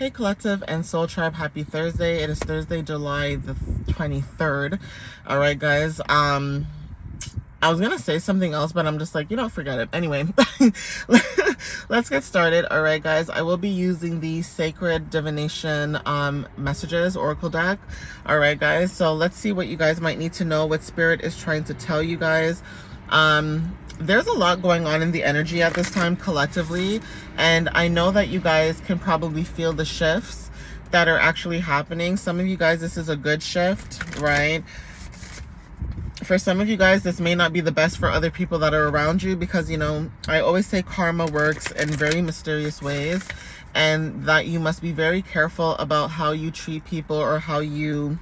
Hey Collective and Soul Tribe, happy Thursday. It is Thursday, July the 23rd. All right, guys. I was gonna say something else, but I'm just like, forget it. Anyway, let's get started. All right, guys. I will be using the Sacred Divination messages Oracle deck. All right, guys. So let's see what you guys might need to know, what Spirit is trying to tell you guys. There's a lot going on in the energy at this time collectively, and I know that you guys can probably feel the shifts that are actually happening. Some of you guys, this is a good shift, right? For some of you guys, this may not be the best for other people that are around you, because I always say karma works in very mysterious ways, and that you must be very careful about how you treat people or how you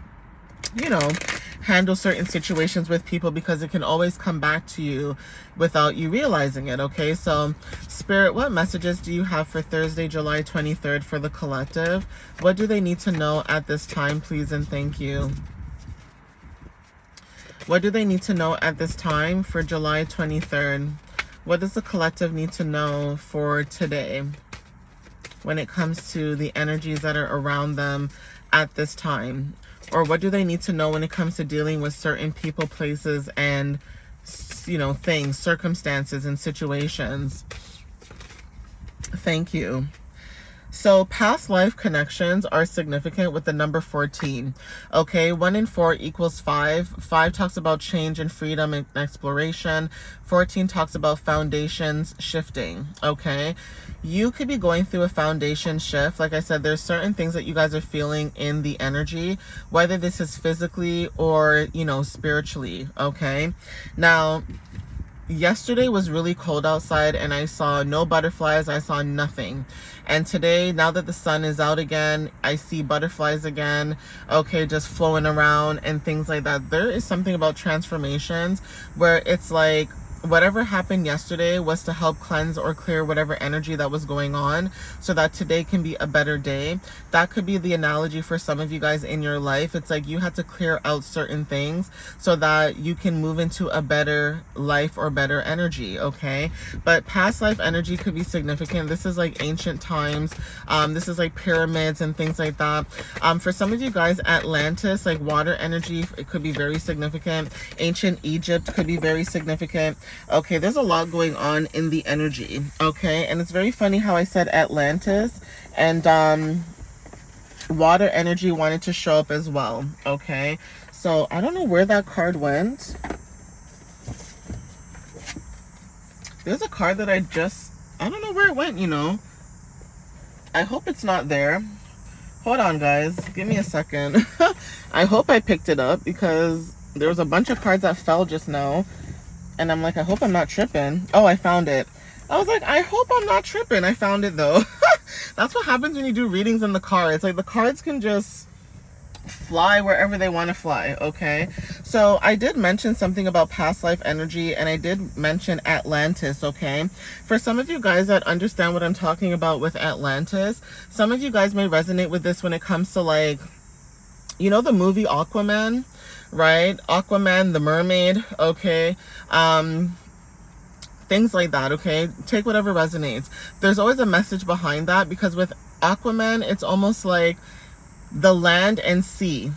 handle certain situations with people, because it can always come back to you without you realizing it. Okay, so Spirit, what messages do you have for Thursday, July 23rd for the collective? What do they need to know at this time, please and thank you? What do they need to know at this time for July 23rd? What does the collective need to know for today when it comes to the energies that are around them at this time? Or what do they need to know when it comes to dealing with certain people, places, and, things, circumstances, and situations? Thank you. So past life connections are significant with the number 14. Okay, 1 and 4 equals 5. 5 talks about change and freedom and exploration. 14 talks about foundations shifting. Okay, you could be going through a foundation shift. Like I said, there's certain things that you guys are feeling in the energy, whether this is physically or, spiritually. Okay, now, yesterday was really cold outside and I saw no butterflies. I saw nothing. And today, now that the sun is out again, I see butterflies again, okay, just flowing around and things like that. There is something about transformations where it's like, whatever happened yesterday was to help cleanse or clear whatever energy that was going on, so that today can be a better day. That could be the analogy for some of you guys in your life. It's like you had to clear out certain things so that you can move into a better life or better energy, okay? But past life energy could be significant. This is like ancient times. This is like pyramids and things like that. For some of you guys, Atlantis, like water energy, it could be very significant. Ancient Egypt could be very significant. Okay, there's a lot going on in the energy, okay? And it's very funny how I said Atlantis and water energy wanted to show up as well, okay? So I don't know where that card went. There's a card that I don't know where it went, I hope it's not there. Hold on, guys. Give me a second. I hope I picked it up, because there was a bunch of cards that fell just now. And I'm like, I hope I'm not tripping. Oh, I found it. I was like, I hope I'm not tripping. I found it though. That's what happens when you do readings in the car. It's like the cards can just fly wherever they want to fly, okay? So I did mention something about past life energy, and I did mention Atlantis, okay? For some of you guys that understand what I'm talking about with Atlantis, some of you guys may resonate with this when it comes to, like, the movie Aquaman, right? Aquaman, the mermaid, okay? Things like that, okay? Take whatever resonates. There's always a message behind that, because with Aquaman, it's almost like the land and sea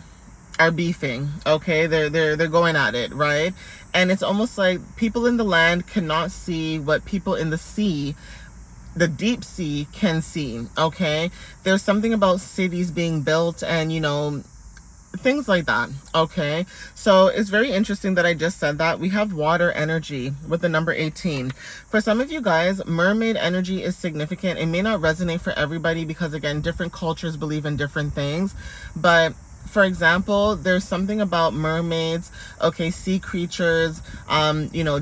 are beefing, okay? They're going at it, right? And it's almost like people in the land cannot see what people in the sea, the deep sea, can see, okay? There's something about cities being built and, things like that, okay? So it's very interesting that I just said that. We have water energy with the number 18. For some of you guys, mermaid energy is significant. It may not resonate for everybody, because again, different cultures believe in different things. But for example, there's something about mermaids, okay, sea creatures,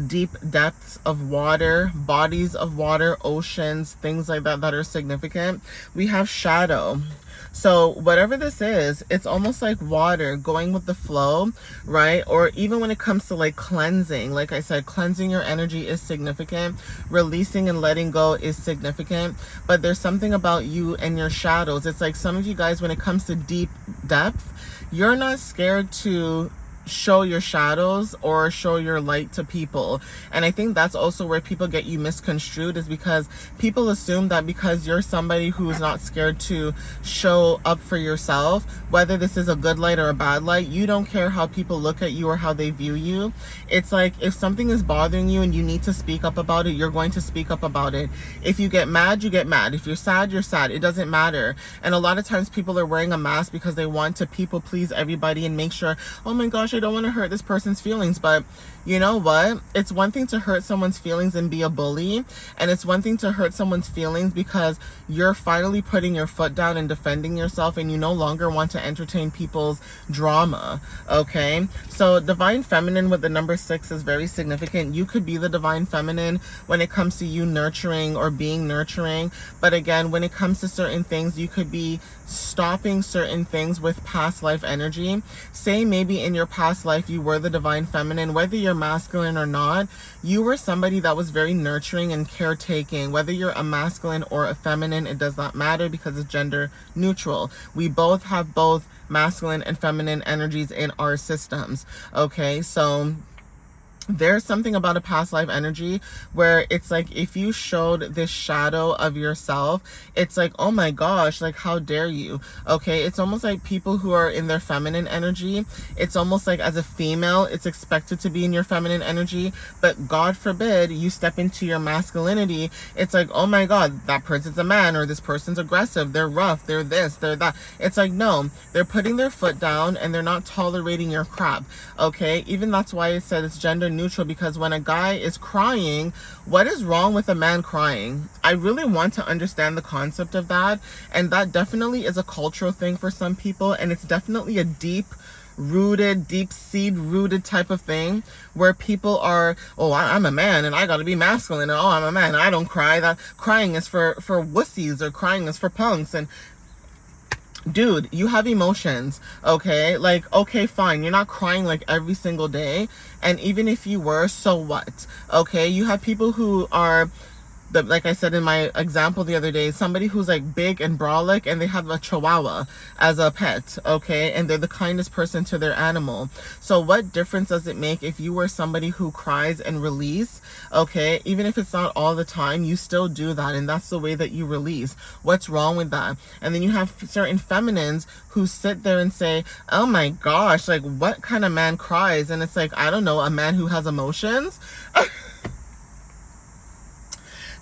deep depths of water, bodies of water, oceans, things like that that are significant. We have shadow. So whatever this is, it's almost like water going with the flow, right? Or even when it comes to like cleansing, like I said, cleansing your energy is significant. Releasing and letting go is significant. But there's something about you and your shadows. It's like some of you guys, when it comes to deep depth, you're not scared to show your shadows or show your light to people. And I think that's also where people get you misconstrued, is because people assume that because you're somebody who is not scared to show up for yourself, whether this is a good light or a bad light, you don't care how people look at you or how they view you. It's like, if something is bothering you and you need to speak up about it, you're going to speak up about it. If you get mad, you get mad. If you're sad, you're sad. It doesn't matter. And a lot of times people are wearing a mask because they want to people please everybody and make sure, oh my gosh, I don't want to hurt this person's feelings. But you know what? It's one thing to hurt someone's feelings and be a bully, and it's one thing to hurt someone's feelings because you're finally putting your foot down and defending yourself, and you no longer want to entertain people's drama. Okay, so divine feminine with the number 6 is very significant. You could be the divine feminine when it comes to you nurturing or being nurturing, but again, when it comes to certain things, you could be stopping certain things with past life energy. Say maybe in your past life you were the divine feminine, whether you're masculine or not, you were somebody that was very nurturing and caretaking. Whether you're a masculine or a feminine, it does not matter because it's gender neutral. We both have both masculine and feminine energies in our systems. Okay, so there's something about a past life energy where it's like, if you showed this shadow of yourself, it's like, oh my gosh, like, how dare you? Okay, it's almost like people who are in their feminine energy, it's almost like as a female, it's expected to be in your feminine energy, but God forbid you step into your masculinity, it's like, oh my God, that person's a man, or this person's aggressive, they're rough, they're this, they're that. It's like, no, they're putting their foot down and they're not tolerating your crap. Okay, even that's why it said it's gender neutral, because when a guy is crying, what is wrong with a man crying? I really want to understand the concept of that, and that definitely is a cultural thing for some people, and it's definitely a deep seed rooted type of thing where people are, oh, I'm a man and I gotta be masculine, and oh, I'm a man and I don't cry, that crying is for wussies, or crying is for punks. And dude, you have emotions, okay? Like, okay, fine, you're not crying like every single day, and even if you were, so what? Okay, you have people who are, like I said in my example the other day, somebody who's like big and brolic and they have a chihuahua as a pet, okay? And they're the kindest person to their animal. So what difference does it make if you were somebody who cries and release, okay? Even if it's not all the time, you still do that, and that's the way that you release. What's wrong with that? And then you have certain feminines who sit there and say, oh my gosh, like, what kind of man cries? And it's like, I don't know, a man who has emotions?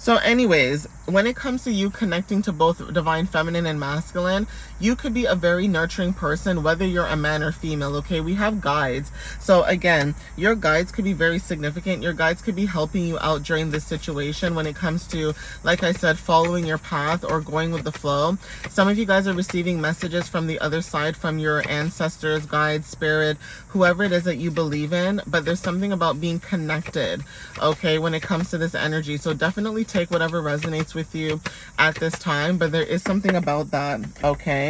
So anyways, when it comes to you connecting to both divine feminine and masculine, you could be a very nurturing person, whether you're a man or female, okay? We have guides. So again, your guides could be very significant. Your guides could be helping you out during this situation when it comes to, like I said, following your path or going with the flow. Some of you guys are receiving messages from the other side, from your ancestors, guides, spirit, whoever it is that you believe in, but there's something about being connected, okay, when it comes to this energy. So definitely take whatever resonates with you at this time, but there is something about that, okay?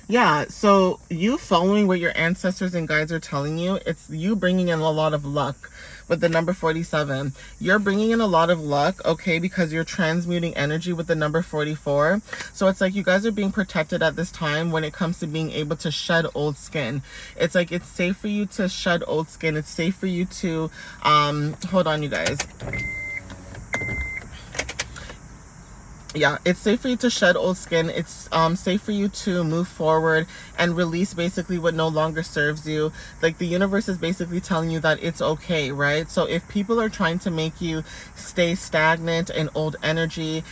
Yeah, so you following what your ancestors and guides are telling you, it's you bringing in a lot of luck with the number 47. You're bringing in a lot of luck, okay, because you're transmuting energy with the number 44. So it's like you guys are being protected at this time when it comes to being able to shed old skin. It's like it's safe for you to shed old skin. It's safe for you to, hold on, you guys. Yeah, it's safe for you to shed old skin. It's safe for you to move forward and release basically what no longer serves you. Like, the universe is basically telling you that it's okay, right? So if people are trying to make you stay stagnant in old energy,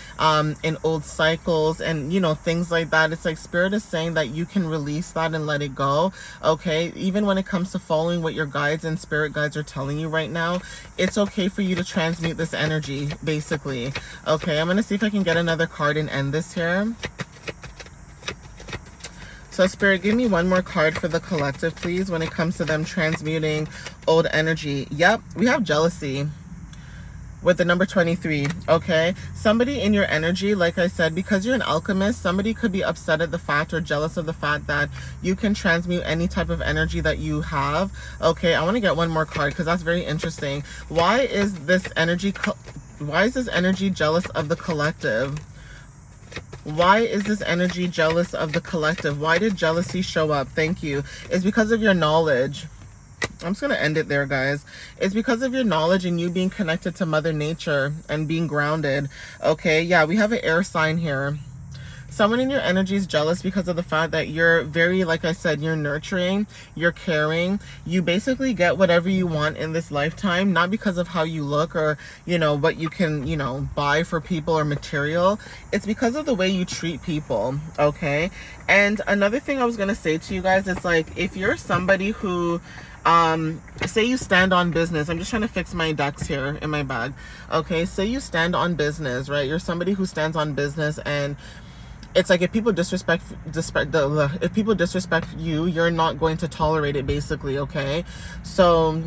in old cycles, and you know, things like that, it's like Spirit is saying that you can release that and let it go, okay? Even when it comes to following what your guides and spirit guides are telling you right now, it's okay for you to transmute this energy, basically. Okay, I'm gonna see if I can get another card and end this here. So Spirit, give me one more card for the collective, please, when it comes to them transmuting old energy. Yep, we have jealousy with the number 23, okay? Somebody in your energy, like I said, because you're an alchemist, somebody could be upset at the fact or jealous of the fact that you can transmute any type of energy that you have, okay? I want to get one more card because that's very interesting. Why is this energy jealous of the collective? Why is this energy jealous of the collective? Why did jealousy show up? Thank you. It's because of your knowledge. I'm just going to end it there, guys. It's because of your knowledge and you being connected to Mother Nature and being grounded. Okay, yeah, we have an air sign here. Someone in your energy is jealous because of the fact that you're very, like I said, you're nurturing, you're caring. You basically get whatever you want in this lifetime, not because of how you look or, you know, what you can, you know, buy for people or material. It's because of the way you treat people, okay? And another thing I was going to say to you guys is, like, if you're somebody who, say you stand on business. I'm just trying to fix my decks here in my bag. Okay, say you stand on business, right? You're somebody who stands on business, and it's like if people disrespect you, you're not going to tolerate it, basically, okay? So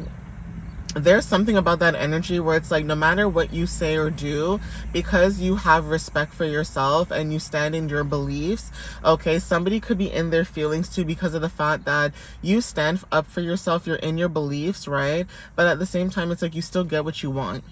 there's something about that energy where it's like no matter what you say or do, because you have respect for yourself and you stand in your beliefs, okay, somebody could be in their feelings too because of the fact that you stand up for yourself, you're in your beliefs, right? But at the same time, it's like you still get what you want.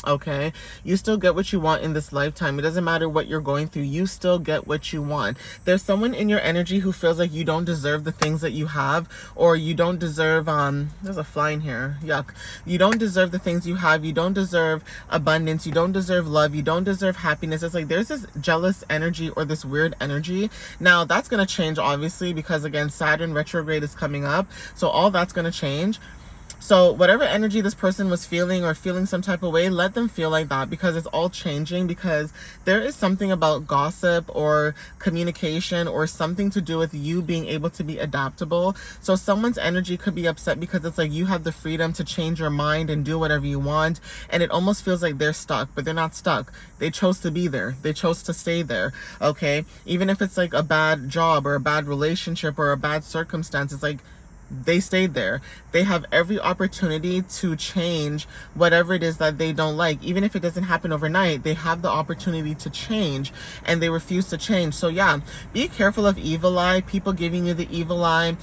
Okay, you still get what you want in this lifetime. It doesn't matter what you're going through, you still get what you want. There's someone in your energy who feels like you don't deserve the things that you have, or you don't deserve there's a fly in here, yuck. You don't deserve the things you have, you don't deserve abundance, you don't deserve love, you don't deserve happiness. It's like there's this jealous energy or this weird energy. Now that's going to change, obviously, because again, Saturn retrograde is coming up, so all that's going to change. So whatever energy this person was feeling or feeling some type of way, let them feel like that, because it's all changing, because there is something about gossip or communication or something to do with you being able to be adaptable. So someone's energy could be upset because it's like you have the freedom to change your mind and do whatever you want, and it almost feels like they're stuck, but they're not stuck. They chose to be there. They chose to stay there, okay? Even if it's like a bad job or a bad relationship or a bad circumstance, it's like they stayed there. They have every opportunity to change whatever it is that they don't like. Even if it doesn't happen overnight, they have the opportunity to change, and they refuse to change. So yeah, be careful of evil eye, people giving you the evil eye,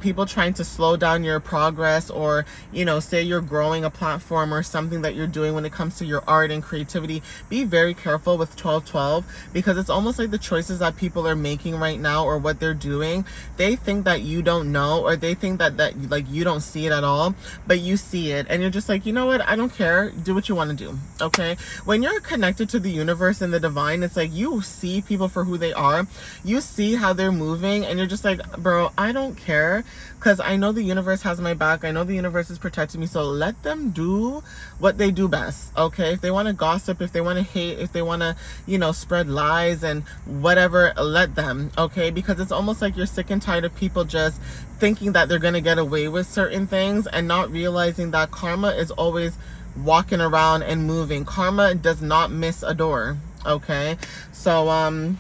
people trying to slow down your progress, or, you know, say you're growing a platform or something that you're doing when it comes to your art and creativity. Be very careful with 1212, because it's almost like the choices that people are making right now or what they're doing, they think that you don't know, or they think that like you don't see it at all, but you see it, and you're just like, you know what, I don't care, do what you want to do, okay? When you're connected to the universe and the divine, it's like you see people for who they are, you see how they're moving, and you're just like, bro, I don't care, because I know the universe has my back, I know the universe is protecting me, so let them do what they do best, okay? If they want to gossip, if they want to hate, if they want to, you know, spread lies and whatever, let them, okay? Because it's almost like you're sick and tired of people just thinking that they're going to get away with certain things and not realizing that karma is always walking around and moving. Karma does not miss a door, okay? So I'm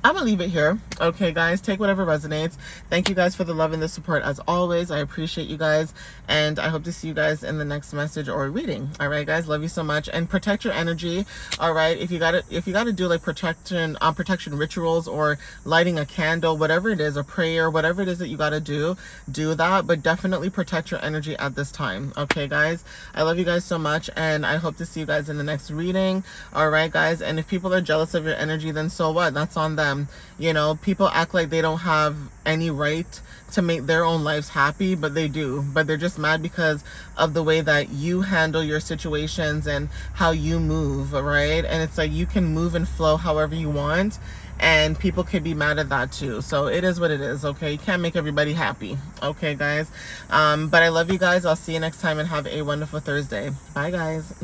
gonna leave it here. Okay, guys, take whatever resonates. Thank you guys for the love and the support as always. I appreciate you guys, and I hope to see you guys in the next message or reading. All right, guys, love you so much, and protect your energy. All right, if you gotta do like protection rituals or lighting a candle, whatever it is, a prayer, whatever it is that you gotta do that. But definitely protect your energy at this time. Okay, guys, I love you guys so much, and I hope to see you guys in the next reading. All right, guys, and if people are jealous of your energy, then so what? That's on them. You know, people act like they don't have any right to make their own lives happy, but they do. But they're just mad because of the way that you handle your situations and how you move, right? And it's like you can move and flow however you want, and people can be mad at that too. So it is what it is, okay? You can't make everybody happy, okay, guys? But I love you guys. I'll see you next time, and have a wonderful Thursday. Bye, guys.